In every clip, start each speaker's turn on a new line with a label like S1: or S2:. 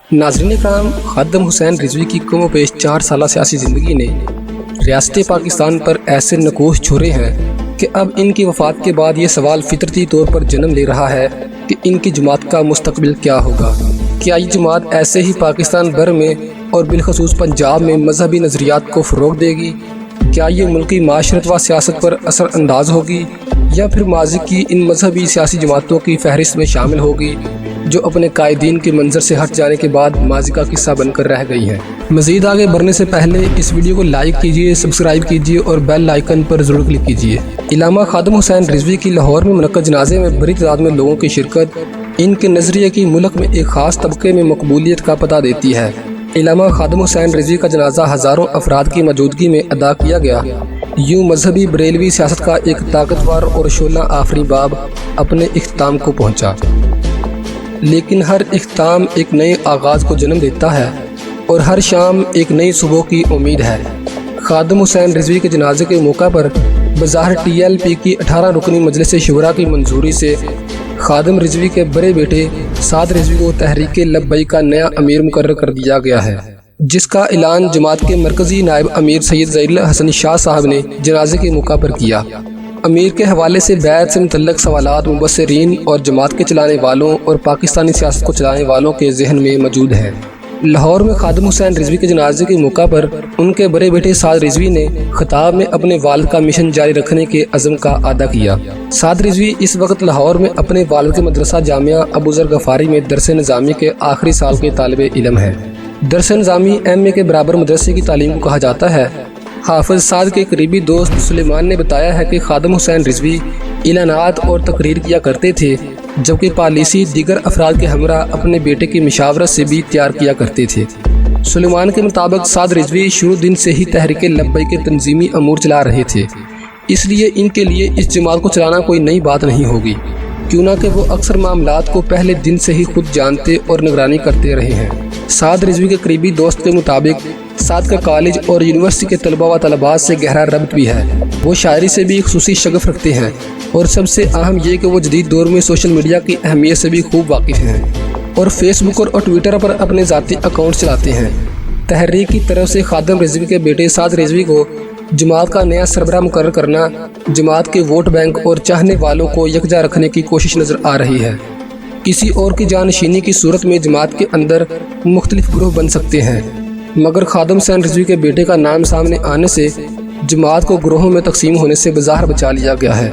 S1: नाज़रीन इकराम, खादम हुसैन रिजवी की कम पेश 4 साल सियासी ज़िंदगी ने रियासत पाकिस्तान पर ऐसे नकोश छोड़े हैं कि अब इनकी वफ़ात के बाद ये सवाल फितरती तौर पर जन्म ले रहा है कि इनकी जमात का मुस्तकबिल क्या होगा। क्या ये जमात ऐसे ही पाकिस्तान भर में और बिलखसूस पंजाब में मजहबी नज़रियात को फ़रोग़ देगी? क्या ये मुल्की माशरत व सियासत पर असर अंदाज होगी या फिर माजी की इन मजहबी सियासी जमातों की फहरिस्त में शामिल होगी जो अपने कायदीन के मंजर से हट जाने के बाद माजी का किस्सा बनकर रह गई हैं। मज़ीद आगे बढ़ने से पहले इस वीडियो को लाइक कीजिए, सब्सक्राइब कीजिए और बेल आइकन पर ज़रूर क्लिक कीजिए। इलामा खादम हुसैन रिजवी की लाहौर में मुनक्कद जनाजे में बड़ी तादाद में लोगों की शिरकत इनके नज़रिए की मुल्क में एक ख़ास तबके में मकबूलियत का पता देती है। इलामा खादम हुसैन रिजवी का जनाजा हज़ारों अफराद की मौजूदगी में अदा किया गया। यूँ मजहबी बरेलवी सियासत का एक ताकतवर और शोला आफरी बाब अपने इख्तिताम को पहुँचा, लेकिन हर इख्तिताम एक नए आगाज़ को जन्म देता है और हर शाम एक नई सुबह की उम्मीद है। खादम हुसैन रिजवी के जनाजे के मौका पर बज़ाहिर TLP की 18 रुकनी मजलिस शुरा की मंजूरी से खादम रिजवी के बड़े बेटे साद रिजवी को तहरीक लब्बैक का नया अमीर मुकर्रर कर दिया गया है, जिसका ऐलान जमात के मरकज़ी नायब अमीर सैयद ज़हीरुल हसन शाह साहब ने जनाजे के मौका पर किया। अमीर के हवाले से बैत से मुतल्लक़ सवालात मुबस्सिरीन और जमात के चलाने वालों और पाकिस्तानी सियासत को चलाने वालों के जहन में मौजूद है। लाहौर में खादम हुसैन रिजवी के जनाजे के मौका पर उनके बड़े बेटे साद रिजवी ने खिताब में अपने वालिद का मिशन जारी रखने के अज़म का अदा किया। साद रिजवी इस वक्त लाहौर में अपने वालिद के मदरसा जामिया अबू ज़र गफ़ारी में दरस निज़ामी के आखिरी साल के तालिबे इल्म है। दरस निज़ामी MA के बराबर मदरसे की तालीम को कहा जाता है। हाफिज साद के करीबी दोस्त सुलेमान ने बताया है कि खादम हुसैन रिजवी इलानात और तकरीर किया करते थे, जबकि पॉलिसी दीगर अफराद के हमरा अपने बेटे की मशावरत से भी तैयार किया करते थे। सुलेमान के मुताबिक साद रिजवी शुरू दिन से ही तहरीक लब्बैक के तंजीमी अमूर चला रहे थे, इसलिए इनके लिए इस जमात को चलाना कोई नई बात नहीं होगी, क्यों ना कि वो अक्सर मामलात को पहले दिन से ही खुद जानते और निगरानी करते रहे हैं। साद रिजवी के करीबी दोस्त के मुताबिक साद का कॉलेज और यूनिवर्सिटी के तलबा व तलबात से गहरा रब्त भी है। वो शायरी से भी खुसूसी शगफ रखते हैं और सबसे अहम ये कि वो जदीद दौर में सोशल मीडिया की अहमियत से भी खूब वाकिफ़ हैं और फेसबुक और ट्विटर पर अपने ज़ाती अकाउंट चलाते हैं। तहरीक की तरफ से खादम रिजवी के बेटे साद रिजवी को जमात का नया सरबराह मुकर्रर करना जमात के वोट बैंक और चाहने वालों को यकजा रखने की कोशिश नज़र आ रही है। किसी और की जानशीनी की सूरत में जमात के अंदर मुख्तलिफ ग्रुप बन सकते हैं, मगर खादम हुसैन रिजवी के बेटे का नाम सामने आने से जमात को ग्रोहों में तकसीम होने से बाज़ाहिर बचा लिया गया है।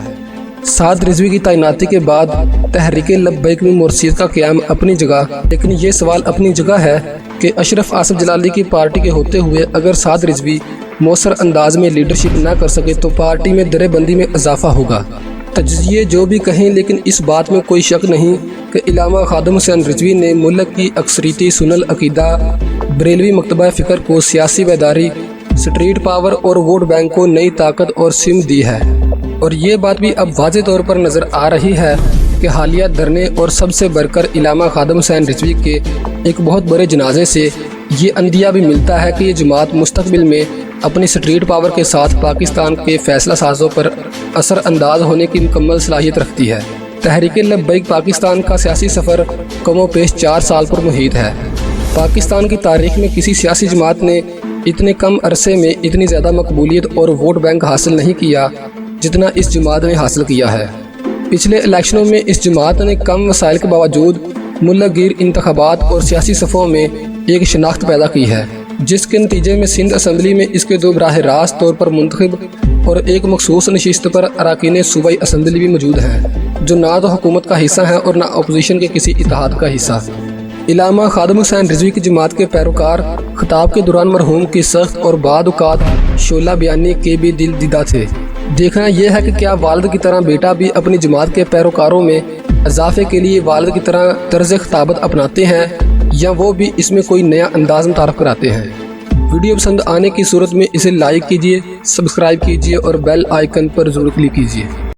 S1: साद रिजवी की तैनाती के बाद तहरीक लब्बैक में मुर्शिद का क़याम अपनी जगह, लेकिन ये सवाल अपनी जगह है कि अशरफ आसिफ जलाली की पार्टी के होते हुए अगर साद रिजवी मौसर अंदाज में लीडरशिप न कर सके तो पार्टी में दरेबंदी में इजाफा होगा। तज्ज़िये जो भी कहें, लेकिन इस बात में कोई शक नहीं कि इलामा खादम हुसैन रिजवी ने मुल्क की अक्सरियती सुनल अकीदा बरेलवी मकतबा फ़िक्र को सियासी बेदारी, स्ट्रीट पावर और वोट बैंक को नई ताकत और सिम दी है। और ये बात भी अब वाज़े तौर पर नज़र आ रही है कि हालिया धरने और सबसे बढ़कर इलामा खादम हुसैन रिजवी के एक बहुत बड़े जनाजे से ये अंदिया भी मिलता है कि ये जमात मुस्तकबिल में अपनी स्ट्रीट पावर के साथ पाकिस्तान के फैसला साजों पर असर अंदाज होने की मुकम्मल सलाहियत रखती है। तहरीक लब्बैक पाकिस्तान का सियासी सफ़र कमो पेश 4 साल पर मुहित है। पाकिस्तान की तारीख में किसी सियासी जमात ने इतने कम अरसे में इतनी ज़्यादा मकबूलियत और वोट बैंक हासिल नहीं किया जितना इस जमात ने हासिल किया है। पिछले इलेक्शनों में इस जमात ने कम वसाइल के बावजूद मुल्क गिर इंतखाबात और सियासी सफ़ों में एक शनाख्त पैदा की है, जिसके नतीजे में सिंध असम्बली में इसके 2 बराह रास्त तौर पर मुंतखब और एक मखसूस नशिस्त पर अरकान सूबाई असम्बली भी मौजूद हैं, जो ना तो हुकूमत का हिस्सा हैं और ना अपोजिशन के किसी इत्तेहाद का हिस्सा। इलामा खादम हुसैन रिजवी की जमात के पैरोकार खिताब के दौरान मरहूम की सख्त और बाद औक़ात शोला बयानी के भी दिल दीदा थे। देखना यह है कि क्या वालिद की तरह बेटा भी अपनी जमात के पैरोकारों में इजाफे के लिए वालिद की तरह तर्ज खिताबत अपनाते हैं या वो भी इसमें कोई नया अंदाज मुतारफ़ कराते हैं। वीडियो पसंद आने की सूरत में इसे लाइक कीजिए, सब्सक्राइब कीजिए और बेल आइकन पर ज़रूर क्लिक कीजिए।